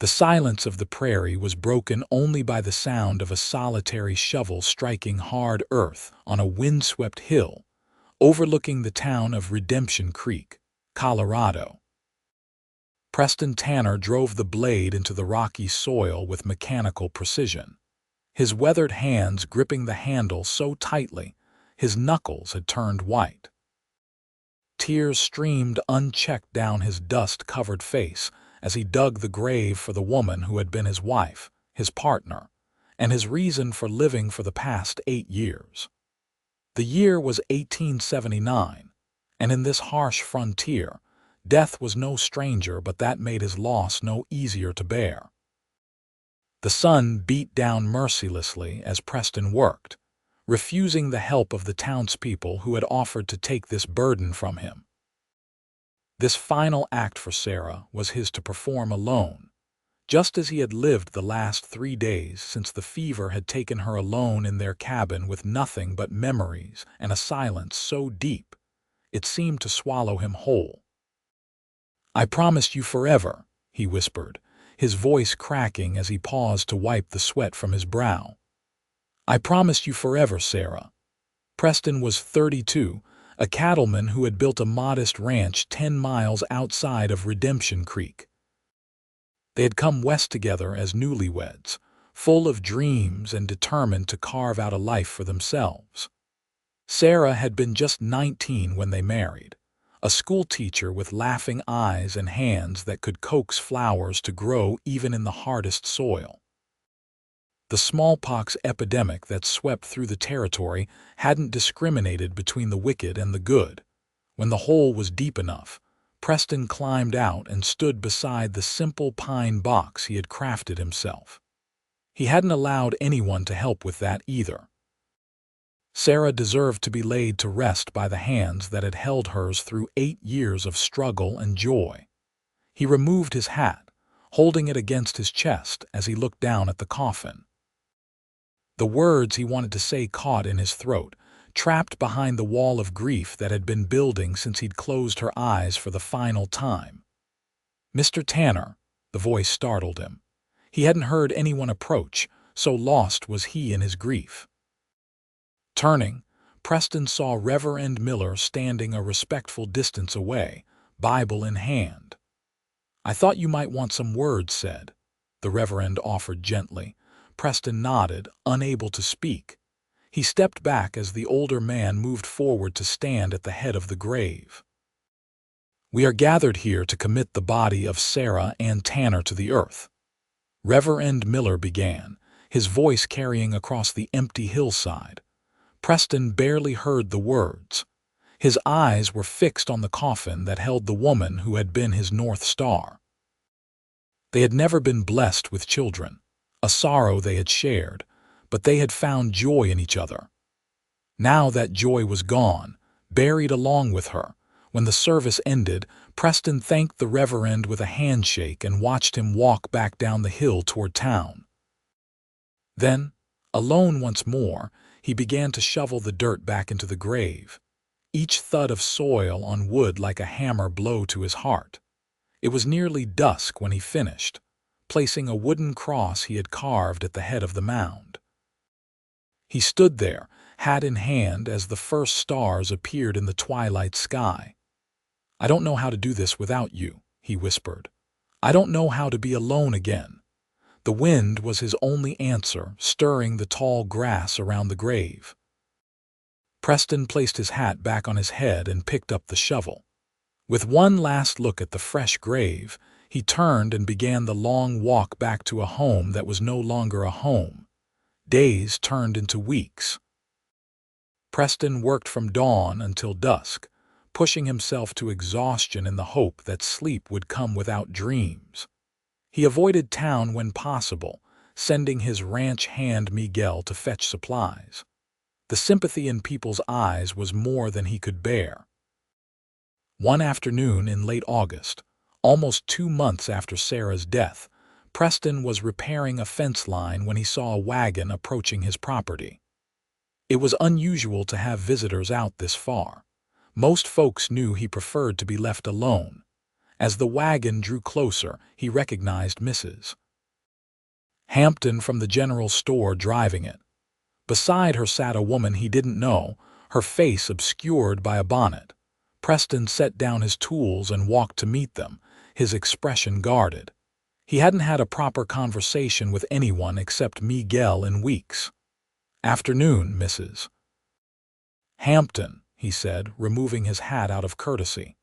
The silence of the prairie was broken only by the sound of a solitary shovel striking hard earth on a windswept hill overlooking the town of Redemption Creek, Colorado. Preston Tanner drove the blade into the rocky soil with mechanical precision, his weathered hands gripping the handle so tightly his knuckles had turned white. Tears streamed unchecked down his dust-covered face as he dug the grave for the woman who had been his wife, his partner, and his reason for living for the past 8 years. The year was 1879, and in this harsh frontier, death was no stranger, but that made his loss no easier to bear. The sun beat down mercilessly as Preston worked, refusing the help of the townspeople who had offered to take this burden from him. This final act for Sarah was his to perform alone, just as he had lived the last 3 days since the fever had taken her alone in their cabin with nothing but memories and a silence so deep it seemed to swallow him whole. "I promised you forever," he whispered, his voice cracking as he paused to wipe the sweat from his brow. "I promised you forever, Sarah." Preston was 32, a cattleman who had built a modest ranch 10 miles outside of Redemption Creek. They had come west together as newlyweds, full of dreams and determined to carve out a life for themselves. Sarah had been just 19 when they married, a schoolteacher with laughing eyes and hands that could coax flowers to grow even in the hardest soil. The smallpox epidemic that swept through the territory hadn't discriminated between the wicked and the good. When the hole was deep enough, Preston climbed out and stood beside the simple pine box he had crafted himself. He hadn't allowed anyone to help with that either. Sarah deserved to be laid to rest by the hands that had held hers through 8 years of struggle and joy. He removed his hat, holding it against his chest as he looked down at the coffin. The words he wanted to say caught in his throat, trapped behind the wall of grief that had been building since he'd closed her eyes for the final time. "Mr. Tanner," the voice startled him. He hadn't heard anyone approach, so lost was he in his grief. Turning, Preston saw Reverend Miller standing a respectful distance away, Bible in hand. "I thought you might want some words said," the Reverend offered gently. Preston nodded, unable to speak. He stepped back as the older man moved forward to stand at the head of the grave. "We are gathered here to commit the body of Sarah Ann Tanner to the earth," Reverend Miller began, his voice carrying across the empty hillside. Preston barely heard the words. His eyes were fixed on the coffin that held the woman who had been his North Star. They had never been blessed with children, a sorrow they had shared, but they had found joy in each other. Now that joy was gone, buried along with her. When the service ended, Preston thanked the Reverend with a handshake and watched him walk back down the hill toward town. Then, alone once more, he began to shovel the dirt back into the grave, each thud of soil on wood like a hammer blow to his heart. It was nearly dusk when he finished, placing a wooden cross he had carved at the head of the mound. He stood there, hat in hand, as the first stars appeared in the twilight sky. "I don't know how to do this without you," he whispered. "I don't know how to be alone again." The wind was his only answer, stirring the tall grass around the grave. Preston placed his hat back on his head and picked up the shovel. With one last look at the fresh grave, he turned and began the long walk back to a home that was no longer a home. Days turned into weeks. Preston worked from dawn until dusk, pushing himself to exhaustion in the hope that sleep would come without dreams. He avoided town when possible, sending his ranch hand Miguel to fetch supplies. The sympathy in people's eyes was more than he could bear. One afternoon in late August, almost 2 months after Sarah's death, Preston was repairing a fence line when he saw a wagon approaching his property. It was unusual to have visitors out this far. Most folks knew he preferred to be left alone, As the wagon drew closer, he recognized Mrs. Hampton from the general store driving it. Beside her sat a woman he didn't know, her face obscured by a bonnet. Preston set down his tools and walked to meet them, his expression guarded. He hadn't had a proper conversation with anyone except Miguel in weeks. "Afternoon, Mrs. Hampton," he said, removing his hat out of courtesy.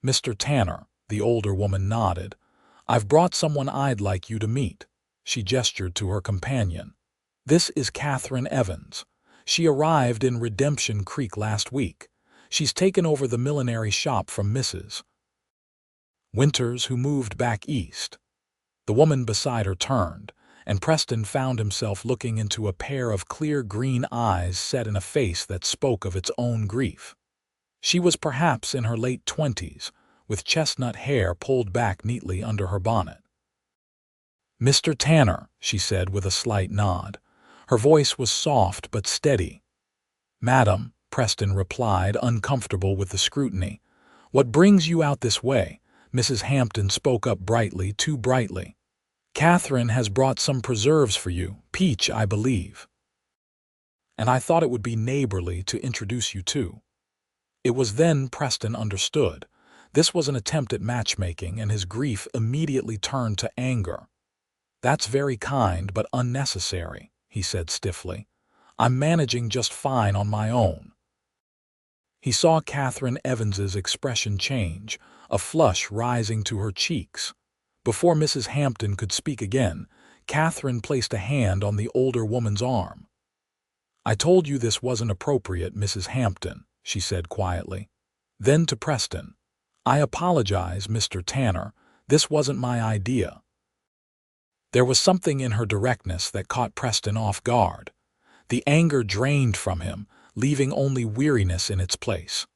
"Mr. Tanner," the older woman nodded. "I've brought someone I'd like you to meet." She gestured to her companion. "This is Katherine Evans. She arrived in Redemption Creek last week. She's taken over the millinery shop from Mrs. Winters, who moved back east." The woman beside her turned, and Preston found himself looking into a pair of clear green eyes set in a face that spoke of its own grief. She was perhaps in her late 20s, with chestnut hair pulled back neatly under her bonnet. "Mr. Tanner," she said with a slight nod. Her voice was soft but steady. "Madam," Preston replied, uncomfortable with the scrutiny. "What brings you out this way?" Mrs. Hampton spoke up brightly, too brightly. "Katherine has brought some preserves for you, peach, I believe. And I thought it would be neighborly to introduce you to." It was then Preston understood. This was an attempt at matchmaking, and his grief immediately turned to anger. "That's very kind, but unnecessary," he said stiffly. "I'm managing just fine on my own." He saw Katherine Evans's expression change, a flush rising to her cheeks. Before Mrs. Hampton could speak again, Katherine placed a hand on the older woman's arm. "I told you this wasn't appropriate, Mrs. Hampton," she said quietly. Then to Preston, "I apologize, Mr. Tanner. This wasn't my idea." There was something in her directness that caught Preston off guard. The anger drained from him, leaving only weariness in its place.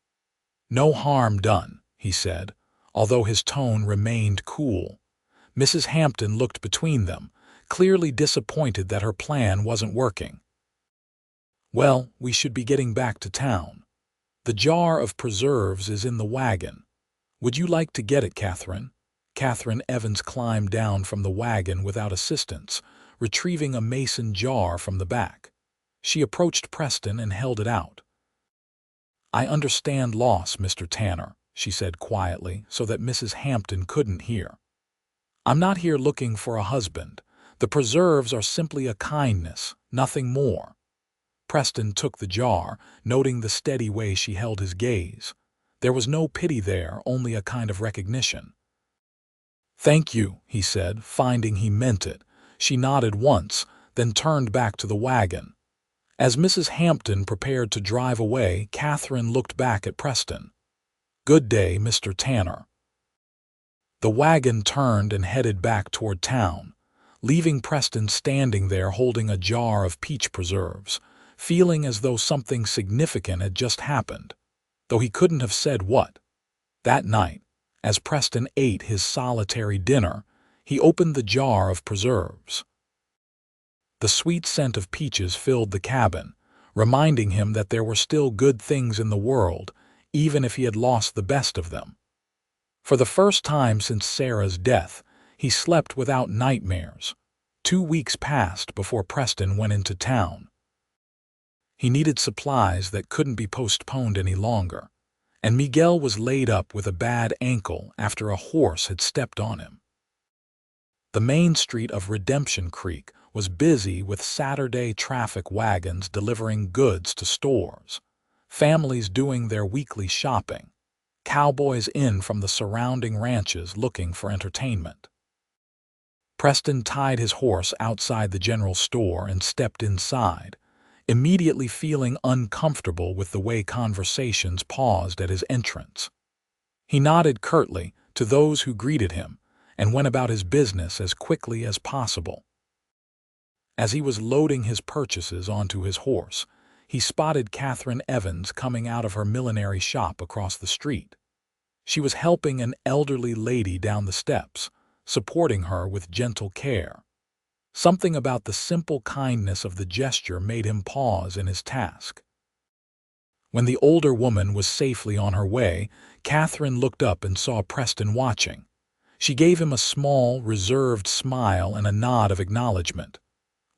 "No harm done," he said, although his tone remained cool. Mrs. Hampton looked between them, clearly disappointed that her plan wasn't working. "Well, we should be getting back to town. The jar of preserves is in the wagon. Would you like to get it, Katherine?" Katherine Evans climbed down from the wagon without assistance, retrieving a mason jar from the back. She approached Preston and held it out. "I understand loss, Mr. Tanner," she said quietly so that Mrs. Hampton couldn't hear. "I'm not here looking for a husband. The preserves are simply a kindness, nothing more." Preston took the jar, noting the steady way she held his gaze. There was no pity there, only a kind of recognition. "Thank you," he said, finding he meant it. She nodded once, then turned back to the wagon. As Mrs. Hampton prepared to drive away, Katherine looked back at Preston. "Good day, Mr. Tanner." The wagon turned and headed back toward town, leaving Preston standing there holding a jar of peach preserves, feeling as though something significant had just happened, though he couldn't have said what. That night, as Preston ate his solitary dinner, he opened the jar of preserves. The sweet scent of peaches filled the cabin, reminding him that there were still good things in the world, even if he had lost the best of them. For the first time since Sarah's death, he slept without nightmares. 2 weeks passed before Preston went into town. He needed supplies that couldn't be postponed any longer, and Miguel was laid up with a bad ankle after a horse had stepped on him. The main street of Redemption Creek was busy with Saturday traffic wagons delivering goods to stores, families doing their weekly shopping, cowboys in from the surrounding ranches looking for entertainment. Preston tied his horse outside the general store and stepped inside, immediately feeling uncomfortable with the way conversations paused at his entrance. He nodded curtly to those who greeted him and went about his business as quickly as possible. As he was loading his purchases onto his horse, he spotted Katherine Evans coming out of her millinery shop across the street. She was helping an elderly lady down the steps, supporting her with gentle care. Something about the simple kindness of the gesture made him pause in his task. When the older woman was safely on her way, Katherine looked up and saw Preston watching. She gave him a small, reserved smile and a nod of acknowledgement.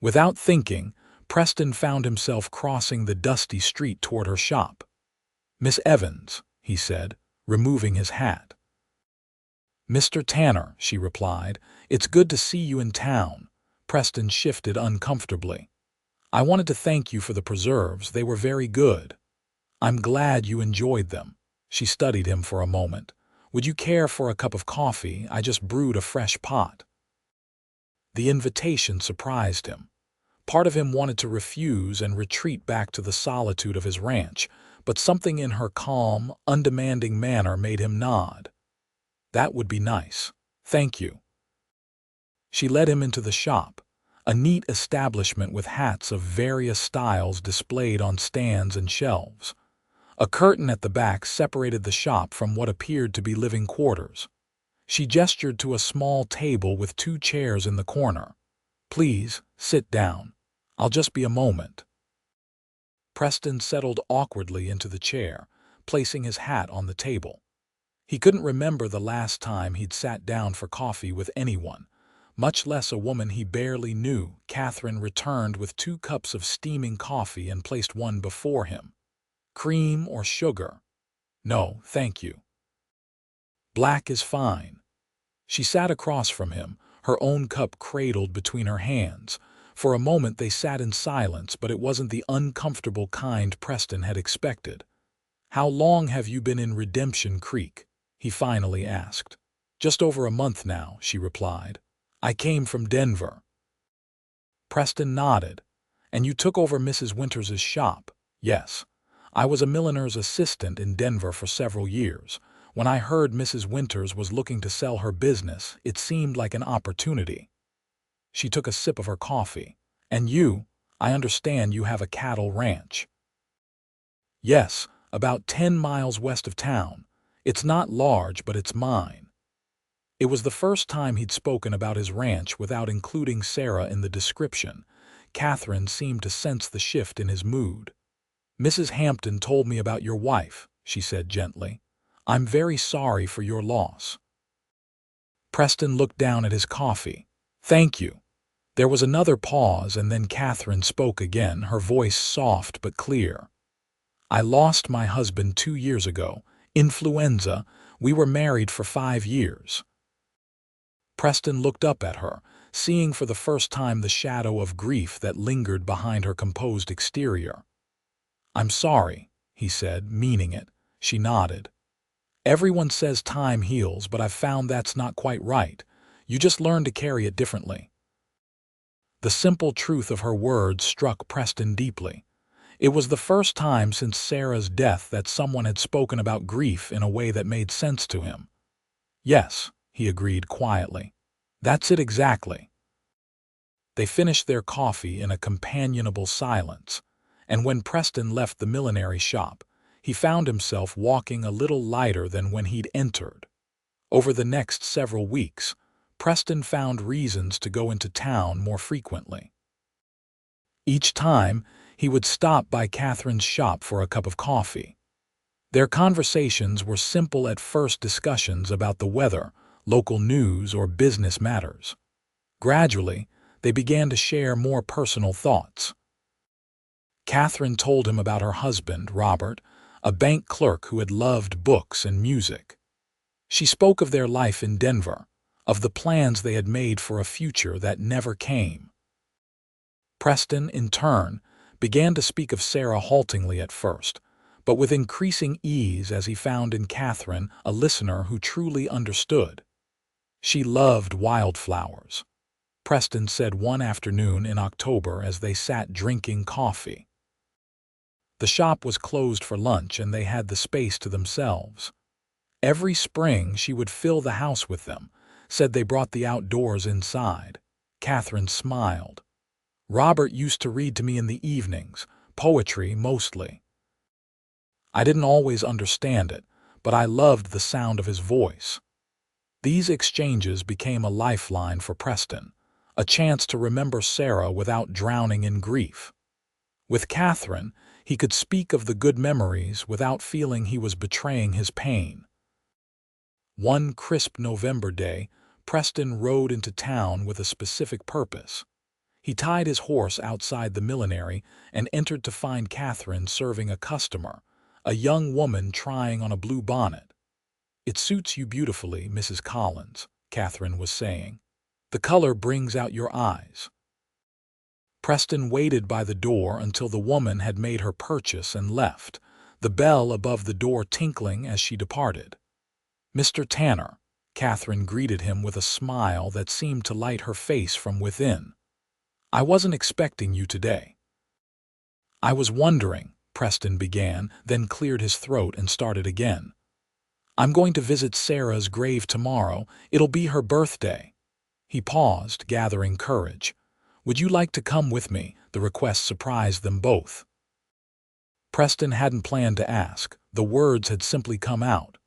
Without thinking, Preston found himself crossing the dusty street toward her shop. "Miss Evans," he said, removing his hat. "Mr. Tanner," she replied. "It's good to see you in town." Preston shifted uncomfortably. "I wanted to thank you for the preserves. They were very good." "I'm glad you enjoyed them." She studied him for a moment. "Would you care for a cup of coffee? I just brewed a fresh pot." The invitation surprised him. Part of him wanted to refuse and retreat back to the solitude of his ranch, but something in her calm, undemanding manner made him nod. "That would be nice. Thank you." She led him into the shop, a neat establishment with hats of various styles displayed on stands and shelves. A curtain at the back separated the shop from what appeared to be living quarters. She gestured to a small table with 2 chairs in the corner. "Please, sit down. I'll just be a moment." Preston settled awkwardly into the chair, placing his hat on the table. He couldn't remember the last time he'd sat down for coffee with anyone, much less a woman he barely knew. Katherine returned with 2 cups of steaming coffee and placed one before him. "Cream or sugar?" "No, thank you." "Black is fine." She sat across from him, her own cup cradled between her hands. For a moment they sat in silence, but it wasn't the uncomfortable kind Preston had expected. "How long have you been in Redemption Creek?" he finally asked. "Just over a month now," she replied. "I came from Denver." Preston nodded. "And you took over Mrs. Winters's shop?" "Yes. I was a milliner's assistant in Denver for several years. When I heard Mrs. Winters was looking to sell her business, it seemed like an opportunity." She took a sip of her coffee. "And you, I understand you have a cattle ranch." "Yes, about 10 miles west of town. It's not large, but it's mine." It was the first time he'd spoken about his ranch without including Sarah in the description. Katherine seemed to sense the shift in his mood. "Mrs. Hampton told me about your wife," she said gently. "I'm very sorry for your loss." Preston looked down at his coffee. "Thank you." There was another pause, and then Katherine spoke again, her voice soft but clear. "I lost my husband 2 years ago. Influenza. We were married for 5 years." Preston looked up at her, seeing for the first time the shadow of grief that lingered behind her composed exterior. "I'm sorry," he said, meaning it. She nodded. "Everyone says time heals, but I've found that's not quite right. You just learn to carry it differently." The simple truth of her words struck Preston deeply. It was the first time since Sarah's death that someone had spoken about grief in a way that made sense to him. "Yes," he agreed quietly. "That's it exactly." They finished their coffee in a companionable silence, and when Preston left the millinery shop, he found himself walking a little lighter than when he'd entered. Over the next several weeks, Preston found reasons to go into town more frequently. Each time, he would stop by Katherine's shop for a cup of coffee. Their conversations were simple at first, discussions about the weather, local news, or business matters. Gradually, they began to share more personal thoughts. Katherine told him about her husband, Robert, a bank clerk who had loved books and music. She spoke of their life in Denver, of the plans they had made for a future that never came. Preston, in turn, began to speak of Sarah haltingly at first, but with increasing ease as he found in Katherine a listener who truly understood. "She loved wildflowers," Preston said one afternoon in October as they sat drinking coffee. The shop was closed for lunch and they had the space to themselves. Every spring she would fill the house with them, said they brought the outdoors inside. Katherine smiled. "Robert used to read to me in the evenings, poetry mostly. I didn't always understand it, but I loved the sound of his voice." These exchanges became a lifeline for Preston, a chance to remember Sarah without drowning in grief. With Katherine, He could speak of the good memories without feeling he was betraying his pain. One crisp November day, Preston rode into town with a specific purpose. He tied his horse outside the millinery and entered to find Katherine serving a customer, a young woman trying on a blue bonnet. "It suits you beautifully, Mrs. Collins," Katherine was saying. "The color brings out your eyes." Preston waited by the door until the woman had made her purchase and left, the bell above the door tinkling as she departed. "Mr. Tanner," Katherine greeted him with a smile that seemed to light her face from within. "I wasn't expecting you today." "I was wondering," Preston began, then cleared his throat and started again. "I'm going to visit Sarah's grave tomorrow. It'll be her birthday." He paused, gathering courage. "Would you like to come with me?" The request surprised them both. Preston hadn't planned to ask. The words had simply come out.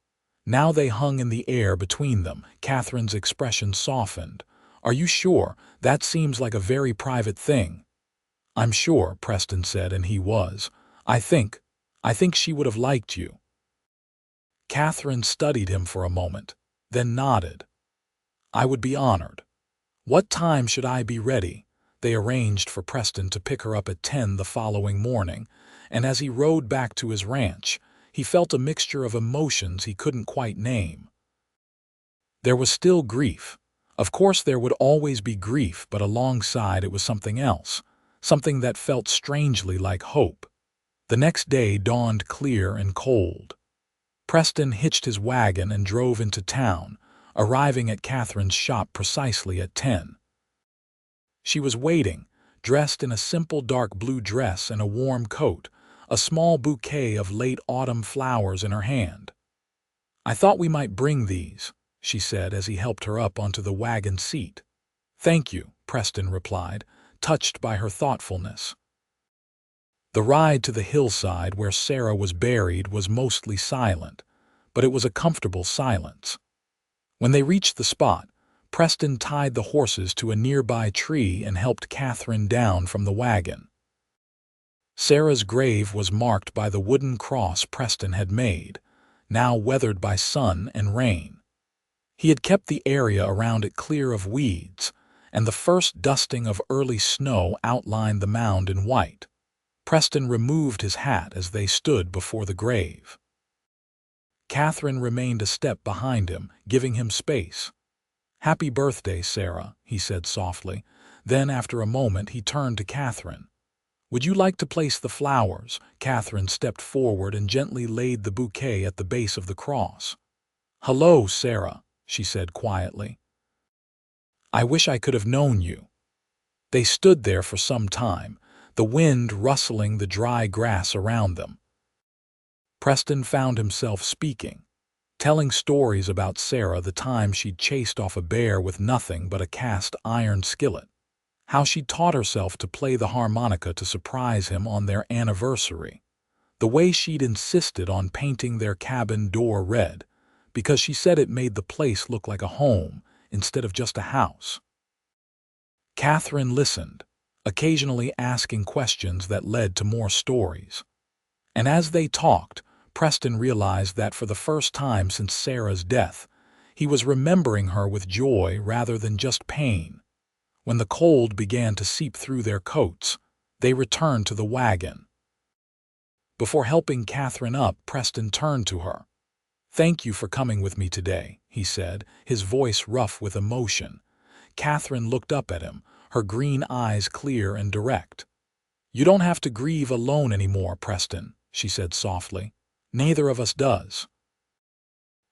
Now they hung in the air between them. Katherine's expression softened. "Are you sure? That seems like a very private thing." "I'm sure," Preston said, and he was. I think she would have liked you." Katherine studied him for a moment, then nodded. "I would be honored. What time should I be ready?" They arranged for Preston to pick her up at 10 the following morning, and as he rode back to his ranch, he felt a mixture of emotions he couldn't quite name. There was still grief. Of course there would always be grief, but alongside it was something else, something that felt strangely like hope. The next day dawned clear and cold. Preston hitched his wagon and drove into town, arriving at Katherine's shop precisely at 10. She was waiting, dressed in a simple dark blue dress and a warm coat, a small bouquet of late autumn flowers in her hand. "I thought we might bring these," she said as he helped her up onto the wagon seat. "Thank you," Preston replied, touched by her thoughtfulness. The ride to the hillside where Sarah was buried was mostly silent, but it was a comfortable silence. When they reached the spot, Preston tied the horses to a nearby tree and helped Katherine down from the wagon. Sarah's grave was marked by the wooden cross Preston had made, now weathered by sun and rain. He had kept the area around it clear of weeds, and the first dusting of early snow outlined the mound in white. Preston removed his hat as they stood before the grave. Katherine remained a step behind him, giving him space. "Happy birthday, Sarah," he said softly. Then, after a moment, he turned to Katherine. "Would you like to place the flowers?" Katherine stepped forward and gently laid the bouquet at the base of the cross. "Hello, Sarah," she said quietly. "I wish I could have known you." They stood there for some time, the wind rustling the dry grass around them. Preston found himself speaking, telling stories about Sarah, the time she'd chased off a bear with nothing but a cast iron skillet, how she'd taught herself to play the harmonica to surprise him on their anniversary, the way she'd insisted on painting their cabin door red because she said it made the place look like a home instead of just a house. Katherine listened, occasionally asking questions that led to more stories. And as they talked, Preston realized that for the first time since Sarah's death, he was remembering her with joy rather than just pain. When the cold began to seep through their coats, they returned to the wagon. Before helping Katherine up, Preston turned to her. "Thank you for coming with me today," he said, his voice rough with emotion. Katherine looked up at him, her green eyes clear and direct. "You don't have to grieve alone anymore, Preston," she said softly. "Neither of us does."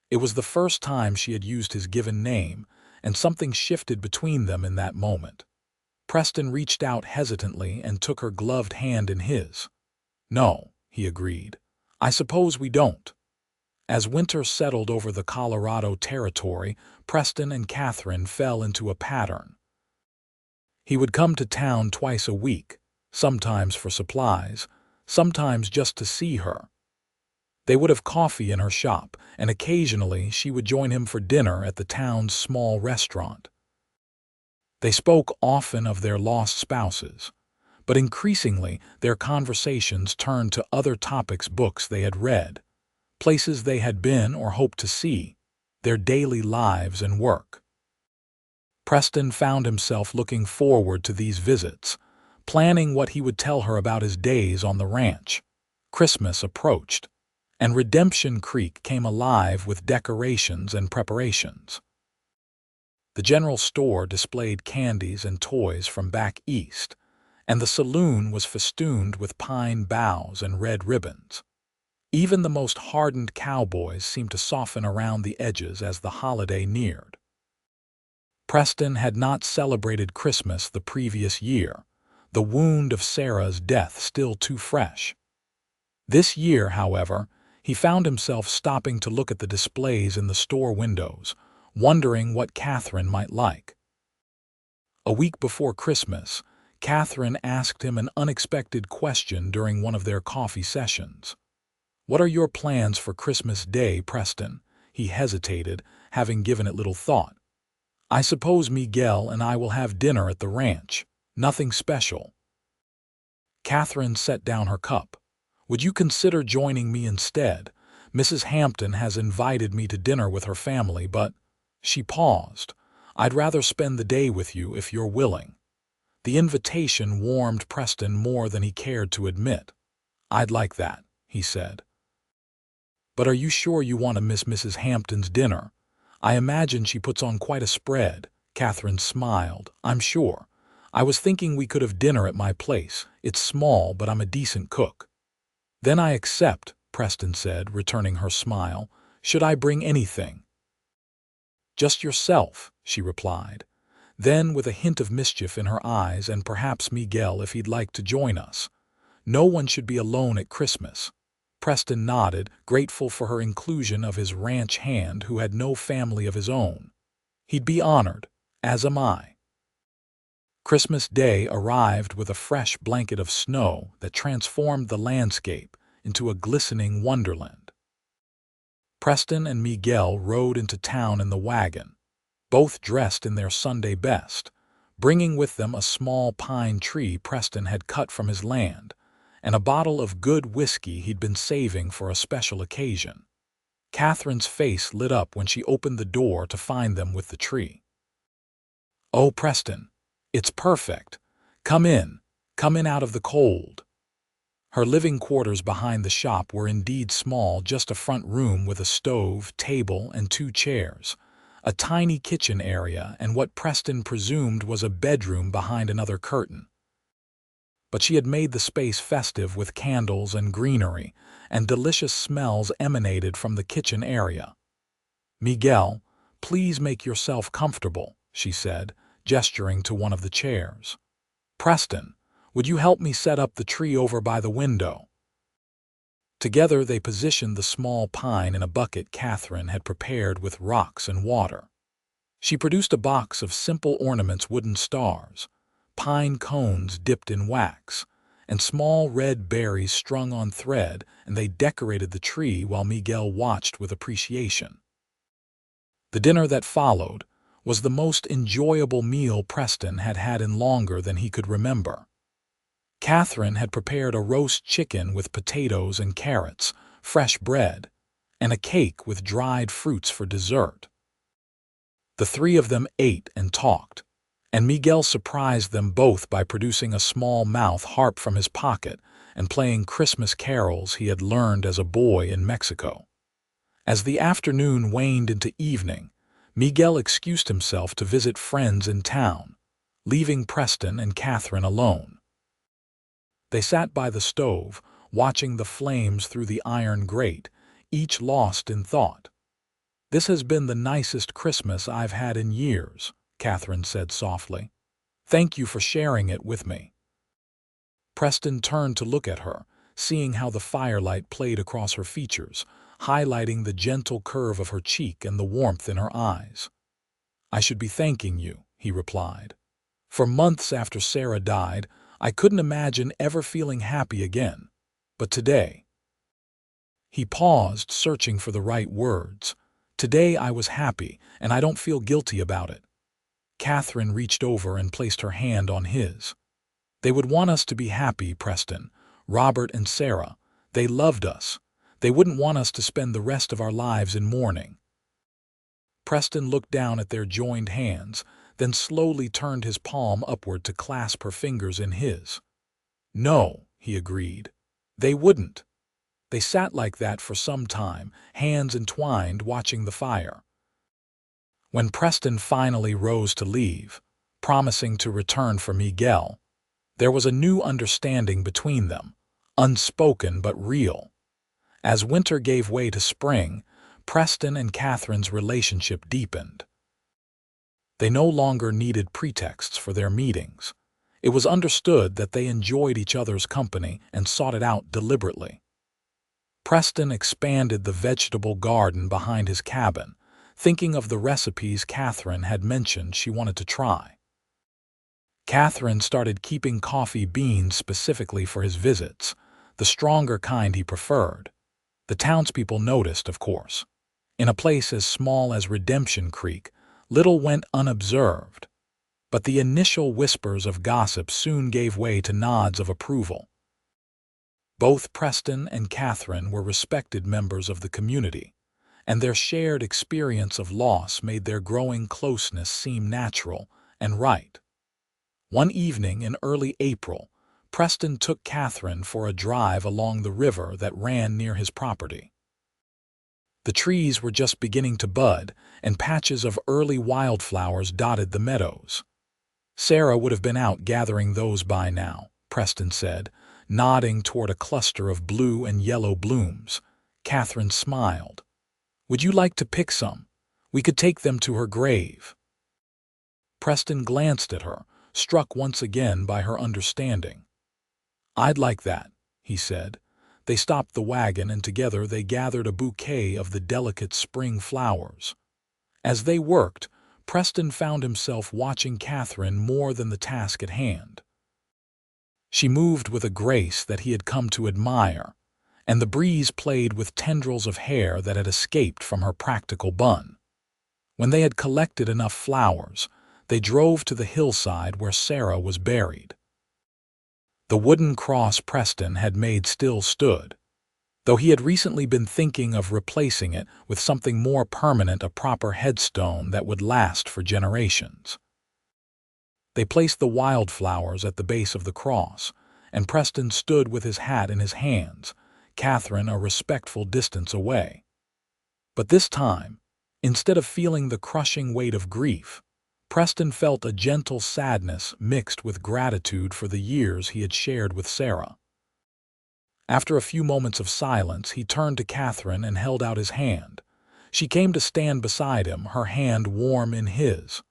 It was the first time she had used his given name, and something shifted between them in that moment. Preston reached out hesitantly and took her gloved hand in his. "No," he agreed. "I suppose we don't." As winter settled over the Colorado territory, Preston and Katherine fell into a pattern. He would come to town twice a week, sometimes for supplies, sometimes just to see her. They would have coffee in her shop, and occasionally she would join him for dinner at the town's small restaurant. They spoke often of their lost spouses, But increasingly, their conversations turned to other topics, books they had read, places they had been or hoped to see, their daily lives and work. Preston found himself looking forward to these visits, planning what he would tell her about his days on the ranch. Christmas approached, and Redemption Creek came alive with decorations and preparations. The general store displayed candies and toys from back east, and the saloon was festooned with pine boughs and red ribbons. Even the most hardened cowboys seemed to soften around the edges as the holiday neared. Preston had not celebrated Christmas the previous year, the wound of Sarah's death still too fresh. This year, however, he found himself stopping to look at the displays in the store windows, wondering what Katherine might like. A week before Christmas, Katherine asked him an unexpected question during one of their coffee sessions. "What are your plans for Christmas Day, Preston?" He hesitated, having given it little thought. "I suppose Miguel and I will have dinner at the ranch. Nothing special." Katherine set down her cup. "Would you consider joining me instead? Mrs. Hampton has invited me to dinner with her family, but—" She paused. "I'd rather spend the day with you if you're willing." The invitation warmed Preston more than he cared to admit. "I'd like that," he said. "But are you sure you want to miss Mrs. Hampton's dinner? I imagine she puts on quite a spread." Katherine smiled. "I'm sure. I was thinking we could have dinner at my place. It's small, but I'm a decent cook." "Then I accept," Preston said, returning her smile. "Should I bring anything?" "Just yourself," she replied. Then, with a hint of mischief in her eyes, "And perhaps Miguel if he'd like to join us. No one should be alone at Christmas." Preston nodded, grateful for her inclusion of his ranch hand who had no family of his own. "He'd be honored, as am I." Christmas Day arrived with a fresh blanket of snow that transformed the landscape into a glistening wonderland. Preston and Miguel rode into town in the wagon, both dressed in their Sunday best, bringing with them a small pine tree Preston had cut from his land, and a bottle of good whiskey he'd been saving for a special occasion. Katherine's face lit up when she opened the door to find them with the tree. "Oh, Preston, it's perfect. Come in out of the cold." Her living quarters behind the shop were indeed small, just a front room with a stove, table, and 2 chairs, a tiny kitchen area, and what Preston presumed was a bedroom behind another curtain. But she had made the space festive with candles and greenery, and delicious smells emanated from the kitchen area. "Miguel, please make yourself comfortable," she said, gesturing to one of the chairs. "Preston, would you help me set up the tree over by the window?" Together they positioned the small pine in a bucket Katherine had prepared with rocks and water. She produced a box of simple ornaments, wooden stars, pine cones dipped in wax, and small red berries strung on thread, and they decorated the tree while Miguel watched with appreciation. The dinner that followed was the most enjoyable meal Preston had had in longer than he could remember. Katherine had prepared a roast chicken with potatoes and carrots, fresh bread, and a cake with dried fruits for dessert. The 3 of them ate and talked, and Miguel surprised them both by producing a small mouth harp from his pocket and playing Christmas carols he had learned as a boy in Mexico. As the afternoon waned into evening, Miguel excused himself to visit friends in town, leaving Preston and Katherine alone. They sat by the stove, watching the flames through the iron grate, each lost in thought. "This has been the nicest Christmas I've had in years," Katherine said softly. "Thank you for sharing it with me." Preston turned to look at her, seeing how the firelight played across her features, highlighting the gentle curve of her cheek and the warmth in her eyes. "I should be thanking you," he replied. "For months after Sarah died, I couldn't imagine ever feeling happy again. But today—" He paused, searching for the right words. "Today I was happy, and I don't feel guilty about it." Katherine reached over and placed her hand on his. They would want us to be happy, Preston. Robert and Sarah. They loved us. They wouldn't want us to spend the rest of our lives in mourning. Preston looked down at their joined hands, then slowly turned his palm upward to clasp her fingers in his. No, he agreed. They wouldn't. They sat like that for some time, hands entwined, watching the fire. When Preston finally rose to leave, promising to return for Miguel, there was a new understanding between them, unspoken but real. As winter gave way to spring, Preston and Katherine's relationship deepened. They no longer needed pretexts for their meetings. It was understood that they enjoyed each other's company and sought it out deliberately. Preston expanded the vegetable garden behind his cabin, thinking of the recipes Katherine had mentioned she wanted to try. Katherine started keeping coffee beans specifically for his visits, the stronger kind he preferred. The townspeople noticed, of course. In a place as small as Redemption Creek, little went unobserved. But the initial whispers of gossip soon gave way to nods of approval. Both Preston and Katherine were respected members of the community, and their shared experience of loss made their growing closeness seem natural and right. One evening in early April, Preston took Katherine for a drive along the river that ran near his property. The trees were just beginning to bud, and patches of early wildflowers dotted the meadows. Sarah would have been out gathering those by now, Preston said, nodding toward a cluster of blue and yellow blooms. Katherine smiled. Would you like to pick some? We could take them to her grave. Preston glanced at her, struck once again by her understanding. I'd like that, he said. They stopped the wagon and together they gathered a bouquet of the delicate spring flowers. As they worked, Preston found himself watching Katherine more than the task at hand. She moved with a grace that he had come to admire, and the breeze played with tendrils of hair that had escaped from her practical bun. When they had collected enough flowers, they drove to the hillside where Sarah was buried. The wooden cross Preston had made still stood, though he had recently been thinking of replacing it with something more permanent, a proper headstone that would last for generations. They placed the wildflowers at the base of the cross, and Preston stood with his hat in his hands, Katherine a respectful distance away. But this time, instead of feeling the crushing weight of grief, Preston felt a gentle sadness mixed with gratitude for the years he had shared with Sarah. After a few moments of silence, he turned to Katherine and held out his hand. She came to stand beside him, her hand warm in his.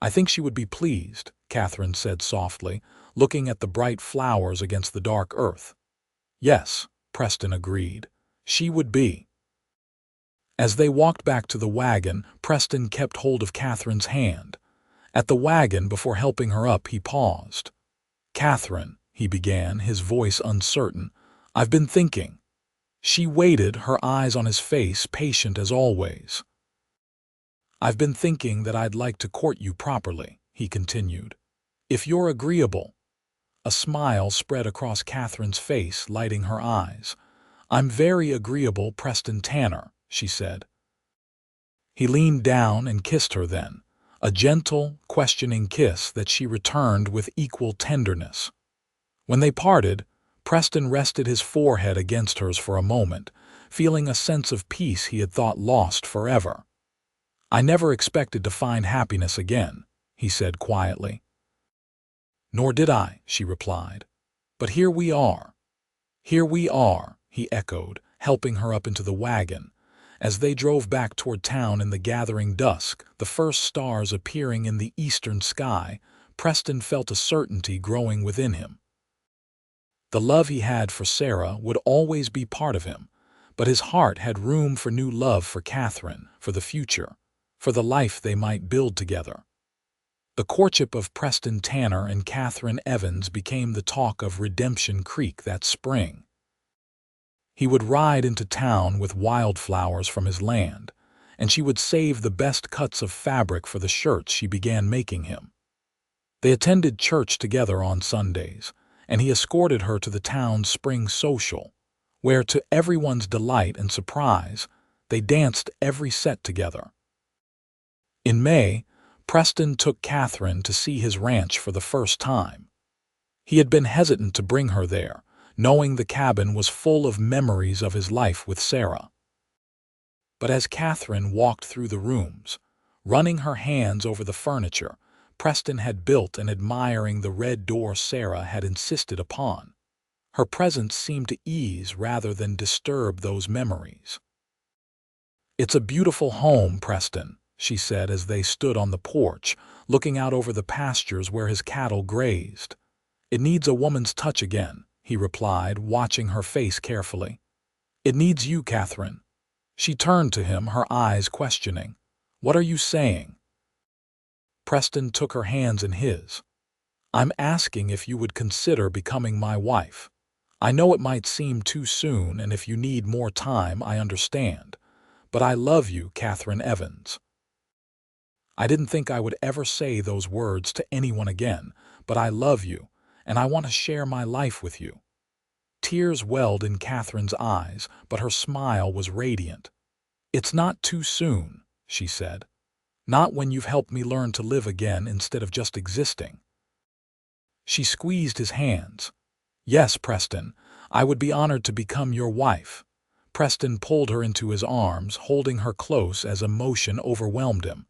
I think she would be pleased, Katherine said softly, looking at the bright flowers against the dark earth. Yes, Preston agreed. She would be. As they walked back to the wagon, Preston kept hold of Katherine's hand. At the wagon, before helping her up, he paused. Katherine, he began, his voice uncertain, I've been thinking. She waited, her eyes on his face, patient as always. I've been thinking that I'd like to court you properly, he continued. If you're agreeable. A smile spread across Katherine's face, lighting her eyes. I'm very agreeable, Preston Tanner, she said. He leaned down and kissed her then, a gentle, questioning kiss that she returned with equal tenderness. When they parted, Preston rested his forehead against hers for a moment, feeling a sense of peace he had thought lost forever. I never expected to find happiness again, he said quietly. Nor did I, she replied. But here we are. Here we are, he echoed, helping her up into the wagon. As they drove back toward town in the gathering dusk, the first stars appearing in the eastern sky, Preston felt a certainty growing within him. The love he had for Sarah would always be part of him, but his heart had room for new love for Katherine, for the future, for the life they might build together. The courtship of Preston Tanner and Katherine Evans became the talk of Redemption Creek that spring. He would ride into town with wildflowers from his land, and she would save the best cuts of fabric for the shirts she began making him. They attended church together on Sundays, and he escorted her to the town's spring social, where, to everyone's delight and surprise, they danced every set together. In May, Preston took Katherine to see his ranch for the first time. He had been hesitant to bring her there, knowing the cabin was full of memories of his life with Sarah. But as Katherine walked through the rooms, running her hands over the furniture Preston had built and admiring the red door Sarah had insisted upon, her presence seemed to ease rather than disturb those memories. "It's a beautiful home, Preston," she said as they stood on the porch, looking out over the pastures where his cattle grazed. "It needs a woman's touch again," he replied, watching her face carefully. "It needs you, Katherine." She turned to him, her eyes questioning. "What are you saying?" Preston took her hands in his. "I'm asking if you would consider becoming my wife. I know it might seem too soon, and if you need more time, I understand. But I love you, Katherine Evans." "I didn't think I would ever say those words to anyone again, but I love you, and I want to share my life with you." Tears welled in Katherine's eyes, but her smile was radiant. "It's not too soon," she said. "Not when you've helped me learn to live again instead of just existing." She squeezed his hands. "Yes, Preston, I would be honored to become your wife." Preston pulled her into his arms, holding her close as emotion overwhelmed him.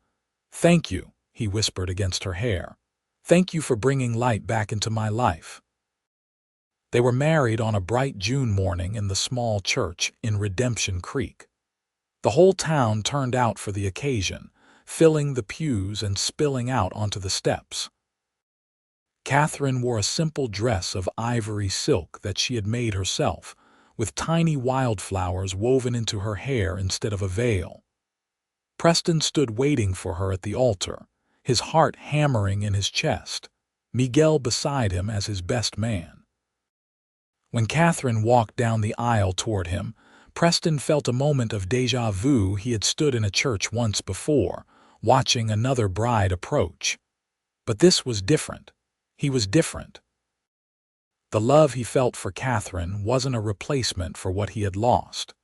"Thank you," he whispered against her hair. "Thank you for bringing light back into my life." They were married on a bright June morning in the small church in Redemption Creek. The whole town turned out for the occasion, filling the pews and spilling out onto the steps. Katherine wore a simple dress of ivory silk that she had made herself, with tiny wildflowers woven into her hair instead of a veil. Preston stood waiting for her at the altar, his heart hammering in his chest, Miguel beside him as his best man. When Katherine walked down the aisle toward him, Preston felt a moment of déjà vu. He had stood in a church once before, watching another bride approach. But this was different. He was different. The love he felt for Katherine wasn't a replacement for what he had lost.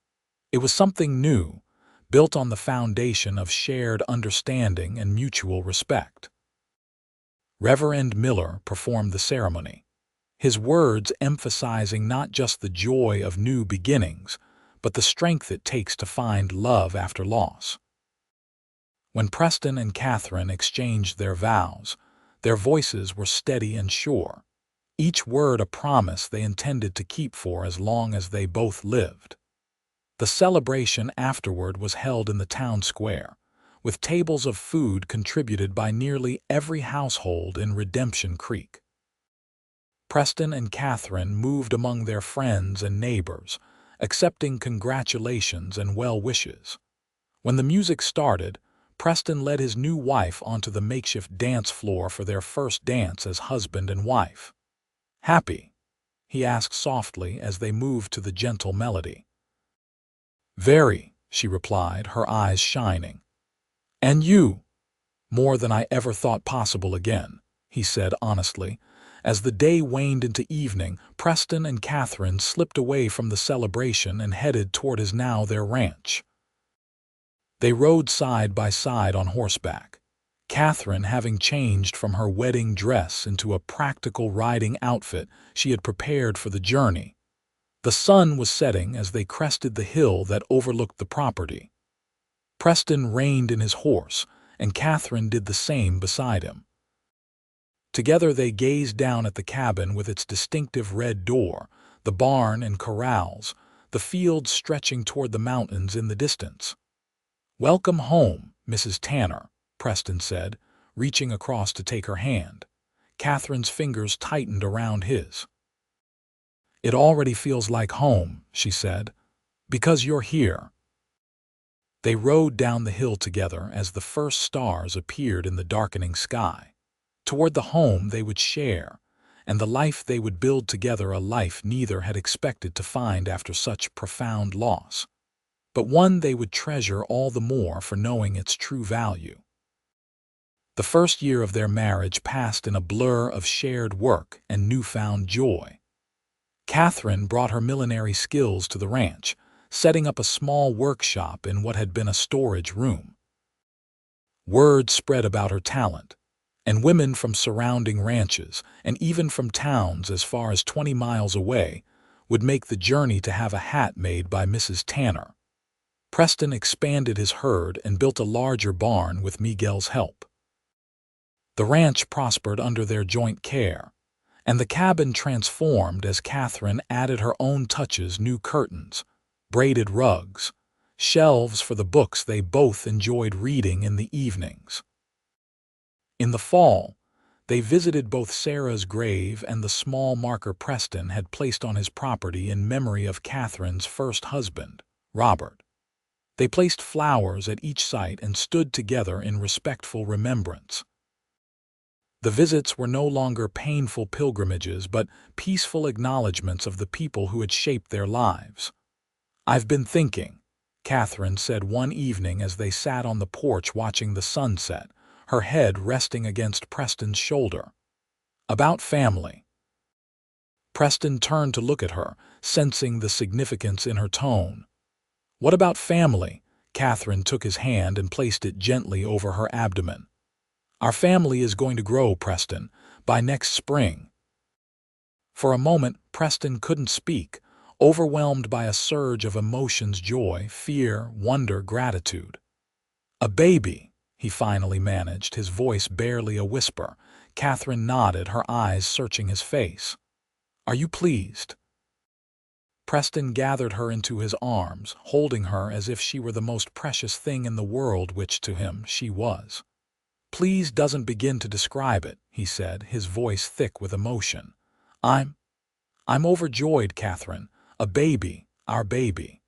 It was something new, built on the foundation of shared understanding and mutual respect. Reverend Miller performed the ceremony, his words emphasizing not just the joy of new beginnings, but the strength it takes to find love after loss. When Preston and Katherine exchanged their vows, their voices were steady and sure, each word a promise they intended to keep for as long as they both lived. The celebration afterward was held in the town square, with tables of food contributed by nearly every household in Redemption Creek. Preston and Katherine moved among their friends and neighbors, accepting congratulations and well wishes. When the music started, Preston led his new wife onto the makeshift dance floor for their first dance as husband and wife. "Happy?" he asked softly as they moved to the gentle melody. "Very," she replied, her eyes shining. "And you?" "More than I ever thought possible again," he said honestly. As the day waned into evening, Preston and Katherine slipped away from the celebration and headed toward his now their ranch. They rode side by side on horseback, Katherine having changed from her wedding dress into a practical riding outfit she had prepared for the journey. The sun was setting as they crested the hill that overlooked the property. Preston reined in his horse, and Katherine did the same beside him. Together they gazed down at the cabin with its distinctive red door, the barn and corrals, the fields stretching toward the mountains in the distance. "Welcome home, Mrs. Tanner," Preston said, reaching across to take her hand. Katherine's fingers tightened around his. "It already feels like home," she said, "because you're here." They rode down the hill together as the first stars appeared in the darkening sky, toward the home they would share, and the life they would build together, a life neither had expected to find after such profound loss, but one they would treasure all the more for knowing its true value. The first year of their marriage passed in a blur of shared work and newfound joy. Katherine brought her millinery skills to the ranch, setting up a small workshop in what had been a storage room. Word spread about her talent, and women from surrounding ranches, and even from towns as far as 20 miles away, would make the journey to have a hat made by Mrs. Tanner. Preston expanded his herd and built a larger barn with Miguel's help. The ranch prospered under their joint care, and the cabin transformed as Katherine added her own touches: new curtains, braided rugs, shelves for the books they both enjoyed reading in the evenings. In the fall, they visited both Sarah's grave and the small marker Preston had placed on his property in memory of Katherine's first husband, Robert. They placed flowers at each site and stood together in respectful remembrance. The visits were no longer painful pilgrimages, but peaceful acknowledgments of the people who had shaped their lives. "I've been thinking," Katherine said one evening as they sat on the porch watching the sunset, her head resting against Preston's shoulder, "about family." Preston turned to look at her, sensing the significance in her tone. "What about family?" Katherine took his hand and placed it gently over her abdomen. "Our family is going to grow, Preston, by next spring." For a moment, Preston couldn't speak, overwhelmed by a surge of emotions: joy, fear, wonder, gratitude. "A baby," he finally managed, his voice barely a whisper. Katherine nodded, her eyes searching his face. "Are you pleased?" Preston gathered her into his arms, holding her as if she were the most precious thing in the world, which to him she was. "Please doesn't begin to describe it," he said, his voice thick with emotion. I'm overjoyed, Katherine. A baby, our baby."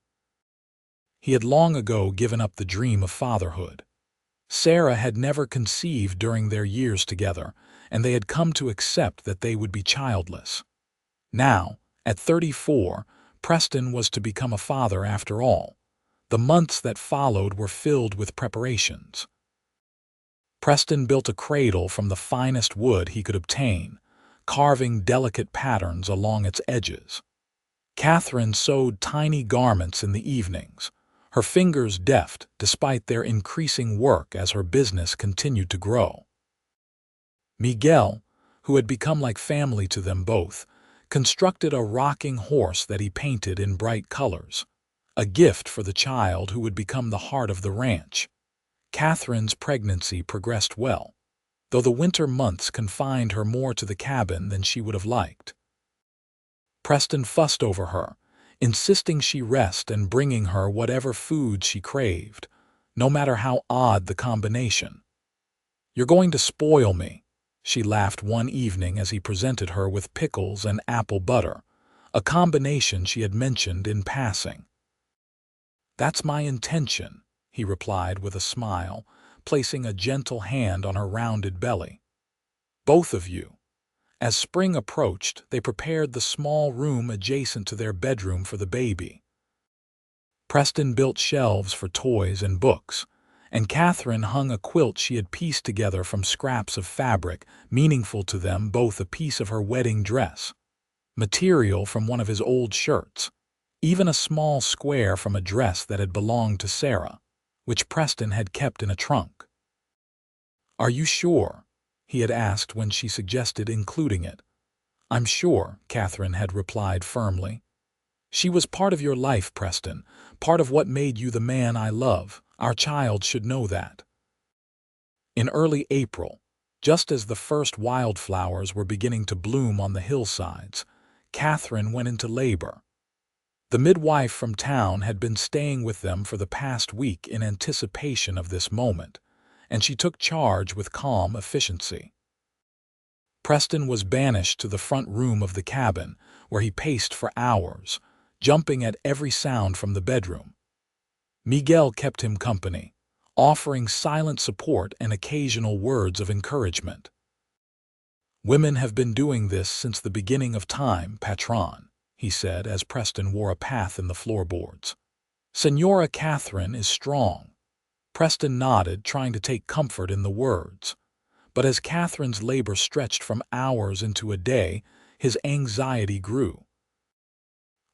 He had long ago given up the dream of fatherhood. Sarah had never conceived during their years together, and they had come to accept that they would be childless. Now, at 34, Preston was to become a father after all. The months that followed were filled with preparations. Preston built a cradle from the finest wood he could obtain, carving delicate patterns along its edges. Katherine sewed tiny garments in the evenings, her fingers deft despite their increasing work as her business continued to grow. Miguel, who had become like family to them both, constructed a rocking horse that he painted in bright colors, a gift for the child who would become the heart of the ranch. Katherine's pregnancy progressed well, though the winter months confined her more to the cabin than she would have liked. Preston fussed over her, insisting she rest and bringing her whatever food she craved, no matter how odd the combination. "You're going to spoil me," she laughed one evening as he presented her with pickles and apple butter, a combination she had mentioned in passing. "That's my intention," he replied with a smile, placing a gentle hand on her rounded belly. "Both of you." As spring approached, they prepared the small room adjacent to their bedroom for the baby. Preston built shelves for toys and books, and Katherine hung a quilt she had pieced together from scraps of fabric, meaningful to them both: a piece of her wedding dress, material from one of his old shirts, even a small square from a dress that had belonged to Sarah, which Preston had kept in a trunk. "Are you sure?" he had asked when she suggested including it. "I'm sure," Katherine had replied firmly. "She was part of your life, Preston, part of what made you the man I love. Our child should know that." In early April, just as the first wildflowers were beginning to bloom on the hillsides, Katherine went into labor. The midwife from town had been staying with them for the past week in anticipation of this moment, and she took charge with calm efficiency. Preston was banished to the front room of the cabin, where he paced for hours, jumping at every sound from the bedroom. Miguel kept him company, offering silent support and occasional words of encouragement. "Women have been doing this since the beginning of time, patron," he said as Preston wore a path in the floorboards. "Senora Katherine is strong." Preston nodded, trying to take comfort in the words. But as Catherine's labor stretched from hours into a day, his anxiety grew.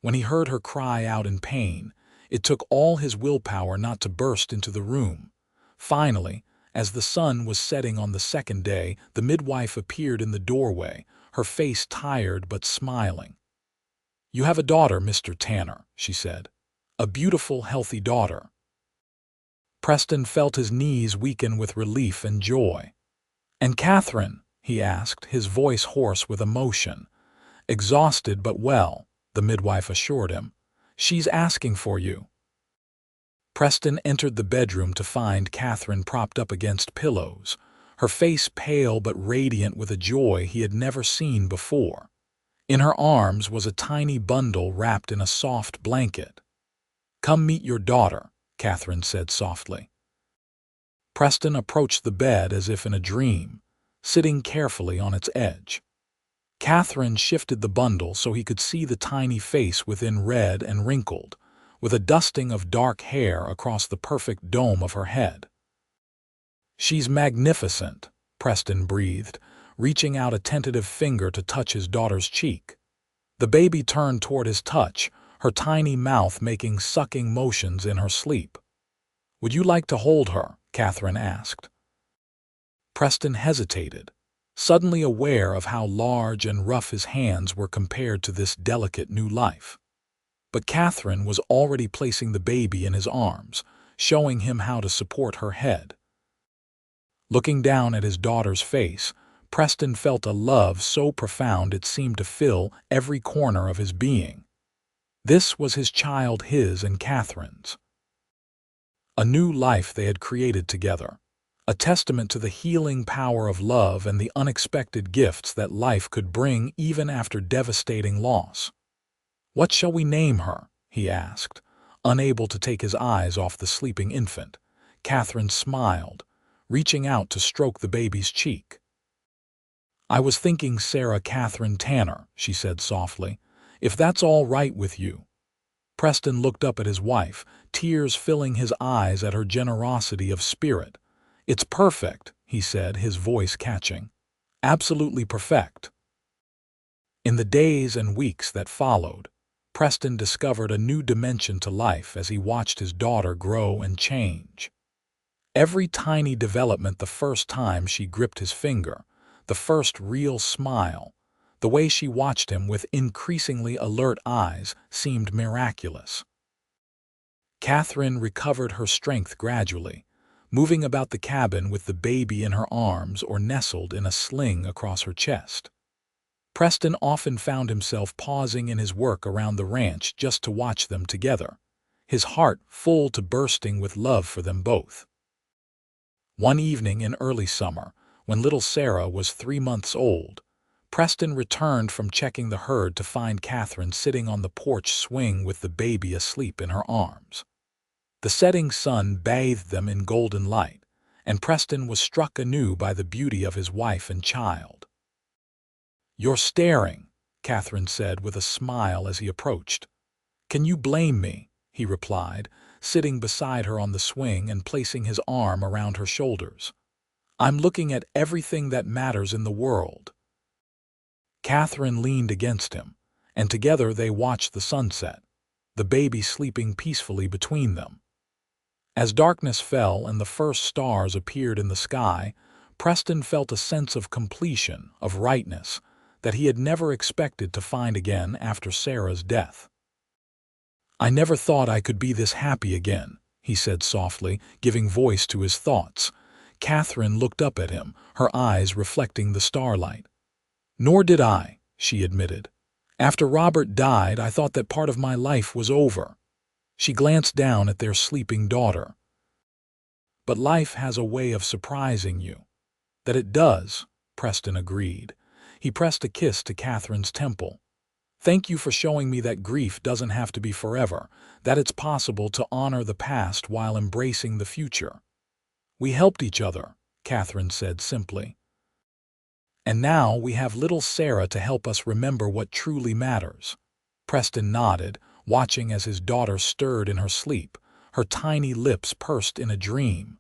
When he heard her cry out in pain, it took all his willpower not to burst into the room. Finally, as the sun was setting on the second day, the midwife appeared in the doorway, her face tired but smiling. "You have a daughter, Mr. Tanner," she said. "A beautiful, healthy daughter." Preston felt his knees weaken with relief and joy. "And Katherine?" he asked, his voice hoarse with emotion. "Exhausted but well," the midwife assured him. "She's asking for you." Preston entered the bedroom to find Katherine propped up against pillows, her face pale but radiant with a joy he had never seen before. In her arms was a tiny bundle wrapped in a soft blanket. "Come meet your daughter," Katherine said softly. Preston approached the bed as if in a dream, sitting carefully on its edge. Katherine shifted the bundle so he could see the tiny face within, red and wrinkled, with a dusting of dark hair across the perfect dome of her head. "She's magnificent," Preston breathed, reaching out a tentative finger to touch his daughter's cheek. The baby turned toward his touch, her tiny mouth making sucking motions in her sleep. "Would you like to hold her?" Katherine asked. Preston hesitated, suddenly aware of how large and rough his hands were compared to this delicate new life. But Katherine was already placing the baby in his arms, showing him how to support her head. Looking down at his daughter's face, Preston felt a love so profound it seemed to fill every corner of his being. This was his child, his and Katherine's. A new life they had created together, a testament to the healing power of love and the unexpected gifts that life could bring even after devastating loss. "What shall we name her?" he asked, unable to take his eyes off the sleeping infant. Katherine smiled, reaching out to stroke the baby's cheek. "I was thinking Sarah Katherine Tanner," she said softly, "if that's all right with you." Preston looked up at his wife, tears filling his eyes at her generosity of spirit. "It's perfect," he said, his voice catching. "Absolutely perfect." In the days and weeks that followed, Preston discovered a new dimension to life as he watched his daughter grow and change. Every tiny development, the first time she gripped his finger, the first real smile, the way she watched him with increasingly alert eyes, seemed miraculous. Katherine recovered her strength gradually, moving about the cabin with the baby in her arms or nestled in a sling across her chest. Preston often found himself pausing in his work around the ranch just to watch them together, his heart full to bursting with love for them both. One evening in early summer, when little Sarah was 3 months old, Preston returned from checking the herd to find Katherine sitting on the porch swing with the baby asleep in her arms. The setting sun bathed them in golden light, and Preston was struck anew by the beauty of his wife and child. "You're staring," Katherine said with a smile as he approached. "Can you blame me?" he replied, sitting beside her on the swing and placing his arm around her shoulders. "I'm looking at everything that matters in the world." Katherine leaned against him, and together they watched the sunset, the baby sleeping peacefully between them. As darkness fell and the first stars appeared in the sky, Preston felt a sense of completion, of rightness, that he had never expected to find again after Sarah's death. "I never thought I could be this happy again," he said softly, giving voice to his thoughts. Katherine looked up at him, her eyes reflecting the starlight. "Nor did I," she admitted. "After Robert died, I thought that part of my life was over." She glanced down at their sleeping daughter. "But life has a way of surprising you." "That it does," Preston agreed. He pressed a kiss to Katherine's temple. "Thank you for showing me that grief doesn't have to be forever, that it's possible to honor the past while embracing the future." "We helped each other," Katherine said simply. "And now we have little Sarah to help us remember what truly matters." Preston nodded, watching as his daughter stirred in her sleep, her tiny lips pursed in a dream.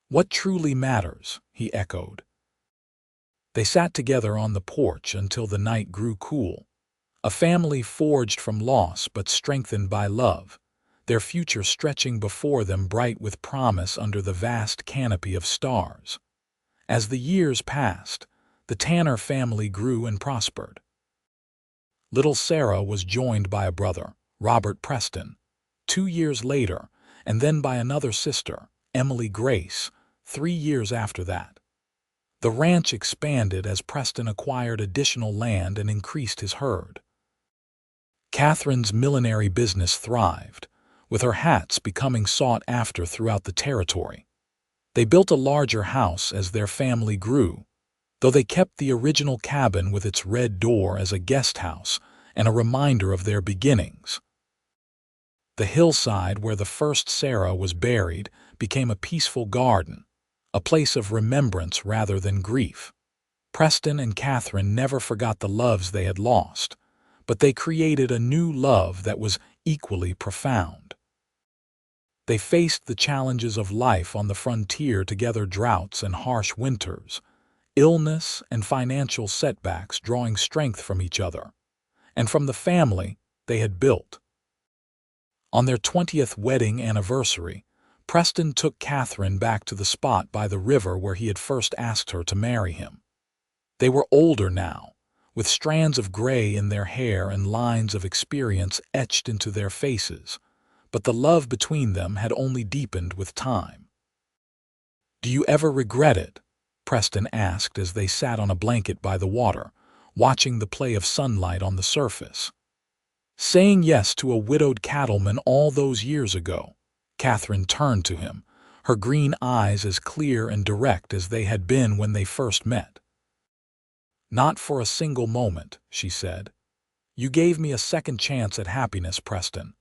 "What truly matters?" he echoed. They sat together on the porch until the night grew cool. A family forged from loss but strengthened by love, their future stretching before them bright with promise under the vast canopy of stars. As the years passed, the Tanner family grew and prospered. Little Sarah was joined by a brother, Robert Preston, 2 years later, and then by another sister, Emily Grace, 3 years after that. The ranch expanded as Preston acquired additional land and increased his herd. Catherine's millinery business thrived, with her hats becoming sought after throughout the territory. They built a larger house as their family grew, though they kept the original cabin with its red door as a guest house and a reminder of their beginnings. The hillside where the first Sarah was buried became a peaceful garden, a place of remembrance rather than grief. Preston and Katherine never forgot the loves they had lost, but they created a new love that was equally profound. They faced the challenges of life on the frontier together, droughts and harsh winters, illness and financial setbacks, drawing strength from each other and from the family they had built. On their 20th wedding anniversary, Preston took Katherine back to the spot by the river where he had first asked her to marry him. They were older now, with strands of gray in their hair and lines of experience etched into their faces, but the love between them had only deepened with time. "Do you ever regret it?" Preston asked as they sat on a blanket by the water, watching the play of sunlight on the surface. "Saying yes to a widowed cattleman all those years ago." Katherine turned to him, her green eyes as clear and direct as they had been when they first met. "Not for a single moment," she said. "You gave me a second chance at happiness, Preston.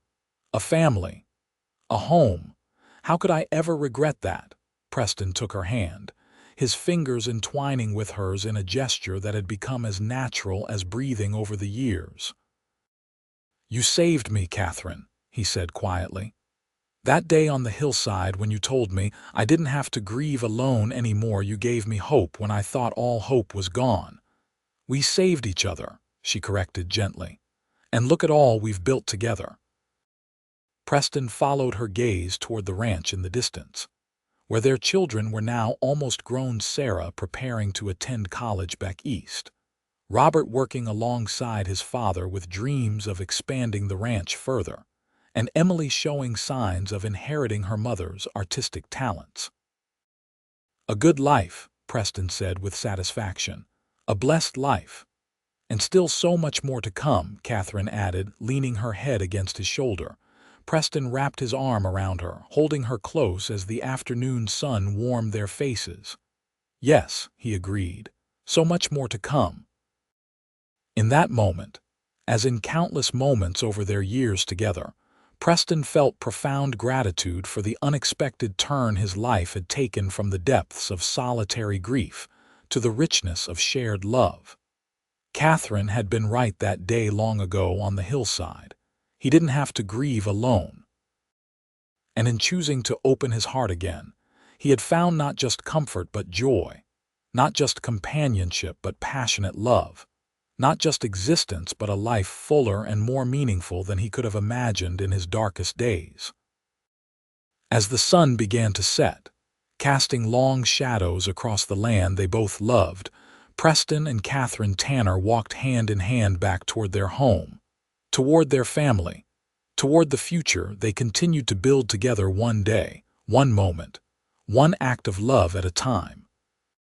A family. A home. How could I ever regret that?" Preston took her hand, his fingers entwining with hers in a gesture that had become as natural as breathing over the years. "You saved me, Katherine," he said quietly. "That day on the hillside when you told me I didn't have to grieve alone anymore, you gave me hope when I thought all hope was gone. We saved each other," she corrected gently. "And look at all we've built together." Preston followed her gaze toward the ranch in the distance, where their children were now almost grown, Sarah preparing to attend college back east, Robert working alongside his father with dreams of expanding the ranch further, and Emily showing signs of inheriting her mother's artistic talents. "A good life," Preston said with satisfaction. "A blessed life. And still so much more to come," Katherine added, leaning her head against his shoulder. Preston wrapped his arm around her, holding her close as the afternoon sun warmed their faces. "Yes," he agreed, "so much more to come." In that moment, as in countless moments over their years together, Preston felt profound gratitude for the unexpected turn his life had taken from the depths of solitary grief to the richness of shared love. Katherine had been right that day long ago on the hillside. He didn't have to grieve alone. And in choosing to open his heart again, he had found not just comfort but joy, not just companionship but passionate love, not just existence but a life fuller and more meaningful than he could have imagined in his darkest days. As the sun began to set, casting long shadows across the land they both loved, Preston and Katherine Tanner walked hand in hand back toward their home, toward their family, toward the future they continued to build together, one day, one moment, one act of love at a time.